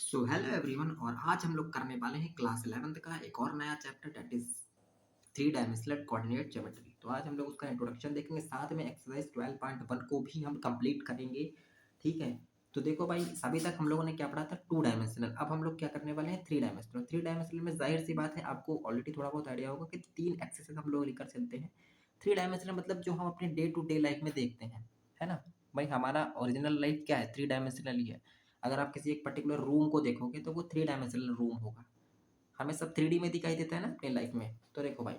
So hello everyone और आज हम लोग करने वाले हैं क्लास 11th का एक और नया chapter that is three dimensional coordinate geometry. तो आज हम लोग उसका इंट्रोडक्शन देखेंगे, साथ में एक्सरसाइज 12.1 को भी हम कंप्लीट करेंगे। ठीक है, तो देखो भाई, अभी तक हम लोगों ने क्या पढ़ा था, टू डायमेंशनल। अब हम लोग क्या करने वाले हैं, थ्री डायमेंशनल। थ्री डायमेंशनल में जाहिर सी बात है, आपको ऑलरेडी थोड़ा बहुत आइडिया होगा कि तीन एक्सेस हम लोग लेकर चलते हैं। थ्री डायमेंशनल मतलब जो हम अपने डे टू डे लाइफ में देखते हैं, है ना। भाई हमारा ओरिजिनल लाइफ क्या है, थ्री डायमेंशनल ही है। अगर आप किसी एक पर्टिकुलर रूम को देखोगे तो वो थ्री डायमेंशनल रूम होगा। हमें सब थ्री डी में दिखाई देता है ना अपनी लाइफ में। तो देखो भाई,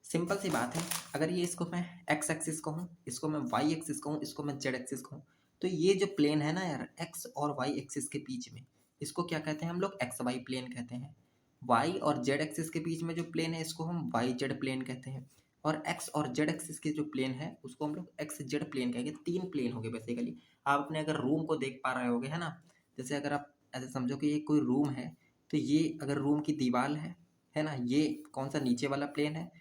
सिंपल सी बात है, अगर ये इसको मैं एक्स एक्सिस कहूँ, इसको मैं वाई एक्सिस कहूँ, इसको मैं जेड एक्सिस कहूँ, तो ये जो प्लेन है ना यार, एक्स और वाई एक्सिस के बीच में, इसको क्या कहते हैं हम लोग, एक्स वाई प्लेन कहते हैं। वाई और जेड एक्सिस के बीच में जो प्लेन है, इसको हम वाई जेड प्लेन कहते हैं। और एक्स और जेड एक्सिस के जो प्लेन है, उसको हम लोग एक्स जेड प्लेन कहेंगे। तीन प्लेन हो गए बेसिकली। आप अपने अगर रूम को देख पा रहे होगे, है ना। जैसे अगर आप ऐसे समझो कि ये कोई रूम है, तो ये अगर रूम की दीवार है ना, ये कौन सा नीचे वाला प्लेन है,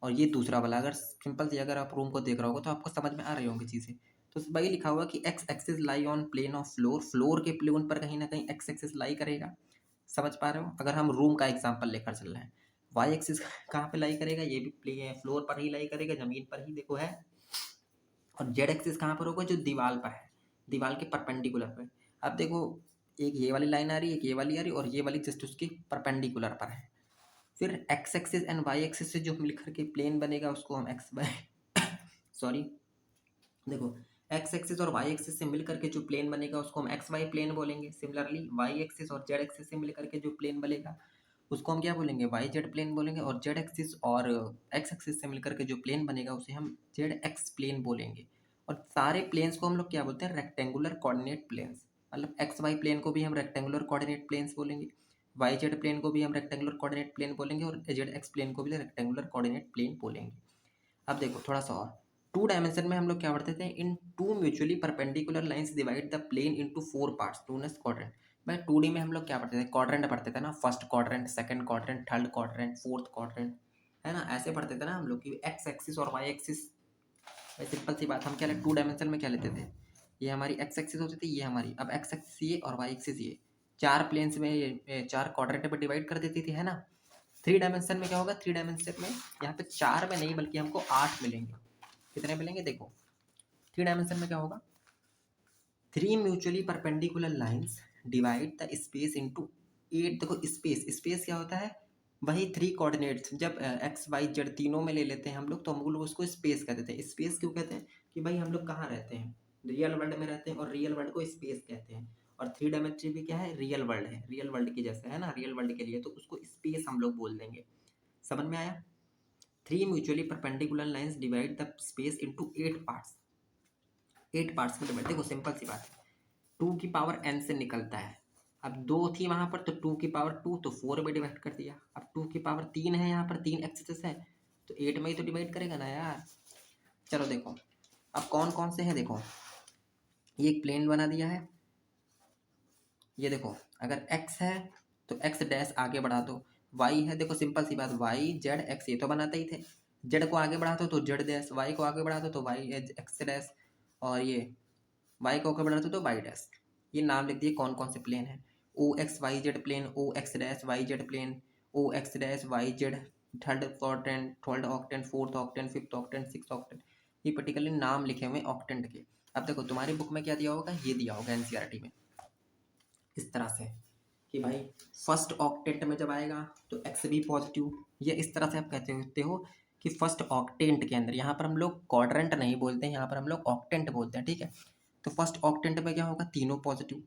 और ये दूसरा वाला। अगर सिंपल सी अगर आप रूम को देख रहे होगे तो आपको समझ में आ रही होंगी चीज़ें। तो वही लिखा हुआ कि x axis lie on plane of floor, floor के प्लेन पर कहीं ना कहीं एक्स एक्सिस लाई करेगा। समझ पा रहे हो, अगर हम रूम का एग्जांपल लेकर चल रहे हैं। वाई एक्सिस कहाँ पे लाई करेगा, ये भी प्ले फ्लोर पर ही लाई करेगा, जमीन पर ही देखो है। और जेड एक्सिस कहाँ पर होगा, जो दीवार पर है, दीवार के परपेंडिकुलर पर। अब देखो, एक ये वाली लाइन आ रही है, एक ये वाली आ रही है, और ये वाली जस्ट उसके परपेंडिकुलर पर है। फिर x axis and y axis से जो मिलकर के प्लेन बनेगा, उसको हम एक्स वाई सॉरी, देखो, एक्स एक्सिस और वाई एक्सिस से मिलकर के जो प्लेन बनेगा, उसको हम एक्स वाई प्लेन बोलेंगे। सिमिलरली वाई एक्सिस और जेड एक्सिस से मिलकर के जो प्लेन बनेगा, उसको हम क्या बोलेंगे, वाई जेड प्लेन बोलेंगे। और जेड एक्सिस और एक्स एक्सिस से मिलकर के जो प्लेन बनेगा, उसे हम जेड एक्स प्लेन बोलेंगे। और सारे प्लेन्स को हम लोग क्या बोलते हैं, रेक्टेंगुलर कोऑर्डिनेट प्लेन्स। मतलब एक्स वाई प्लेन को भी हम रेक्टेंगुलर कोऑर्डिनेट प्लेन्स बोलेंगे, वाई जेड प्लेन को भी हम रेक्टेंगुलर कोऑर्डिनेट प्लेन बोलेंगे, और जेड एक्स प्लेन को भी रेक्टेंगुलर कोऑर्डिनेट प्लेन बोलेंगे। अब देखो थोड़ा सा और, टू डायमेंशन में हम लोग क्या पढ़ते थे, in two mutually perpendicular lines divide the plane into four parts known as quadrant. भाई टू डी में हम लोग क्या पढ़ते थे, क्वाड्रेंट पढ़ते थे ना, first quadrant, second quadrant, third quadrant, fourth quadrant, है ना। ऐसे पढ़ते थे ना हम लोग कि एक्स एक्सिस और वाई एक्सिस। सिंपल सी बात, हम क्या टू डायमेंशन में क्या लेते थे, ये हमारी एक्स एक्सिस होती थी, ये हमारी, अब एक्स एक्सिस ये और वाई एक्सिस ये, चार प्लेन्स में ये चार क्वाड्रेंट में डिवाइड कर देती थी, है ना। थ्री डायमेंशन में क्या होगा, थ्री डायमेंशन में यहाँ पे चार में नहीं बल्कि हमको आठ मिलेंगे। कितने मिलेंगे, देखो थ्री डायमेंशन में क्या होगा, three mutually perpendicular lines divide the space into eight. देखो स्पेस, स्पेस क्या होता है, वही थ्री कोऑर्डिनेट्स। जब एक्स वाई जेड तीनों में ले लेते हैं हम लोग, तो हम लोग उसको स्पेस कह देते हैं। स्पेस क्यों कहते हैं, कि भाई हम लोग कहाँ रहते हैं, रियल वर्ल्ड में रहते हैं, और रियल वर्ल्ड को स्पेस कहते हैं। और थ्री डायमेंशन भी क्या है, रियल वर्ल्ड है, रियल वर्ल्ड के जैसे है ना, रियल वर्ल्ड के लिए तो उसको स्पेस हम लोग बोल देंगे। समझ में आया। Three mutually perpendicular lines divide the space into eight parts. Eight parts में डिवाइड, देखो सिंपल सी बात है, टू की पावर एन से निकलता है। अब दो थी वहां पर, तो टू की पावर टू, तो फोर में डिवाइड कर दिया। अब टू की पावर तीन है, यहाँ पर तीन एक्सेस है, तो एट में ही तो डिवाइड करेगा ना यार। चलो देखो, अब कौन कौन से हैं, देखो ये एक प्लेन बना दिया है। ये देखो, अगर x है तो x डैश आगे बढ़ा दो, y है, देखो सिंपल सी बात, y z x ये तो बनाते ही थे। z को आगे बढ़ा दो तो z डैश, y को आगे बढ़ा दो तो y x डैश, और ये y को आगे बढ़ा दो तो y डैश। ये नाम लिख दिए कौन कौन से प्लेन है, O X Y Z plane, O X dash Y Z plane, O X dash Y Z, third quadrant, third octant, fourth octant, fifth octant, six octant. ये पर्टिकुलरली नाम लिखे हुए ऑक्टेंट के। अब देखो तुम्हारी बुक में क्या दिया होगा, ये दिया होगा एनसीईआरटी में इस तरह से, कि भाई फर्स्ट ऑक्टेंट में जब आएगा तो एक्स भी पॉजिटिव। ये इस तरह से आप कहते होते हो कि फर्स्ट ऑक्टेंट के अंदर, यहाँ पर हम लोग क्वाड्रेंट नहीं बोलते हैं, यहाँ पर हम लोग ऑक्टेंट बोलते हैं, ठीक है। तो फर्स्ट ऑक्टेंट में क्या होगा, तीनों पॉजिटिव।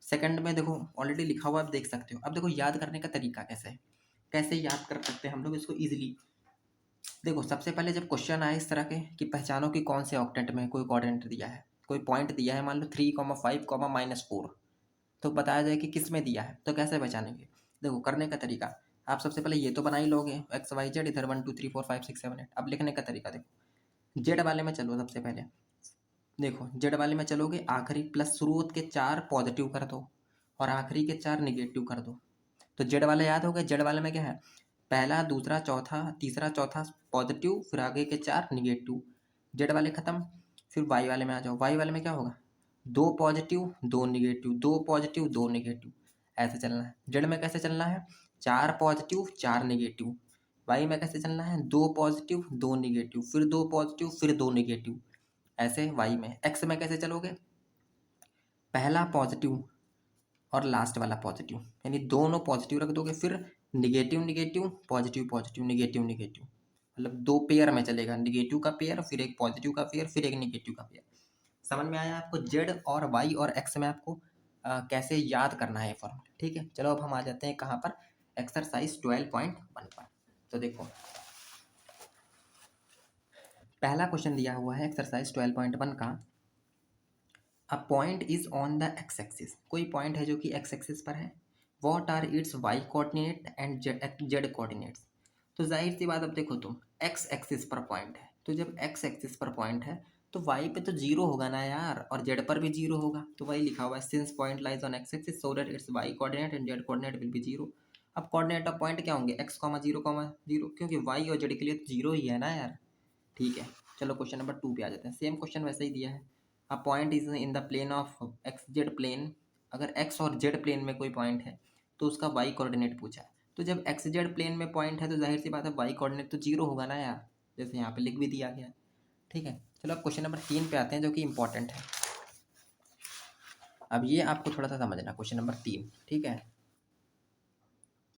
सेकंड में देखो ऑलरेडी लिखा हुआ आप देख सकते हो। अब देखो याद करने का तरीका कैसे है, कैसे याद कर सकते हैं हम लोग इसको ईजिली। देखो सबसे पहले जब क्वेश्चन आए इस तरह के कि पहचानो कि कौन से ऑक्टेंट में कोई क्वाड्रेंट दिया है, कोई पॉइंट दिया है, मान लो 3,5,-4, तो बताया जाए कि किस में दिया है, तो कैसे पहचानेंगे। देखो करने का तरीका, आप सबसे पहले ये तो बना ही लोगे, एक्स वाई जेड, इधर 1 2 3 4 5 6 7 8। अब लिखने का तरीका देखो, जेड वाले में चलो सबसे पहले। देखो जेड वाले में चलोगे, आखिरी प्लस शुरू के चार पॉजिटिव कर दो और आखिरी के चार निगेटिव कर दो। तो जेड वाले याद हो गए, जेड वाले में क्या है, पहला दूसरा चौथा तीसरा चौथा पॉजिटिव, फिर आगे के चार निगेटिव। जेड वाले खत्म। फिर वाई वाले में आ जाओ, वाई वाले में क्या होगा, दो पॉजिटिव दो निगेटिव, दो पॉजिटिव दो निगेटिव, ऐसे चलना है। जेड में कैसे चलना है, चार पॉजिटिव चार निगेटिव। वाई में कैसे चलना है, दो पॉजिटिव दो निगेटिव, फिर दो पॉजिटिव फिर दो निगेटिव, ऐसे वाई में। एक्स में कैसे चलोगे, पहला पॉजिटिव और लास्ट वाला पॉजिटिव, यानी दोनों पॉजिटिव रख दोगे, फिर negative negative positive positive negative negative, मतलब दो पेयर में चलेगा, निगेटिव का पेयर फिर एक पॉजिटिव का पेयर फिर एक निगेटिव का पेयर। समझ में आया आपको जेड और वाई और एक्स में आपको कैसे याद करना है फॉर्मूला, ठीक है। चलो अब हम आ जाते हैं कहाँ पर, एक्सरसाइज 12.1 पर। तो देखो पहला क्वेश्चन दिया हुआ है एक्सरसाइज 12.1 का, a point is on the x axis, कोई पॉइंट है जो कि एक्स एक्सिस पर है। What are its y coordinate and z coordinates. तो जाहिर सी बात, अब देखो तुम एक्स एक्सिस पर पॉइंट है, तो जब एक्स एक्सिस पर पॉइंट है तो वाई पे तो जीरो होगा ना यार, और जेड पर भी जीरो होगा, तो वही लिखा हुआ है since point lies on x axis so that its y coordinate and z coordinate will be zero. अब कोऑर्डिनेट ऑफ पॉइंट क्या होंगे, एक्स कॉमा जीरो, क्योंकि वाई और जेड के लिए तो जीरो ही है ना यार, ठीक है। चलो क्वेश्चन नंबर 2 पे आ जाते हैं, सेम क्वेश्चन वैसे ही दिया है। A point is in the plane of x z plane, अगर एक्स और जेड प्लेन में कोई पॉइंट है तो उसका वाई कोऑर्डिनेट पूछा है। तो जब एक्स जेड प्लेन में पॉइंट है तो जाहिर सी बात है वाई कोऑर्डिनेट तो जीरो होगा ना यार, जैसे यहाँ पे लिख भी दिया गया है, ठीक है। चलो अब क्वेश्चन नंबर 3 पे आते हैं जो कि इंपॉर्टेंट है। अब ये आपको थोड़ा सा समझना, क्वेश्चन नंबर 3, ठीक है।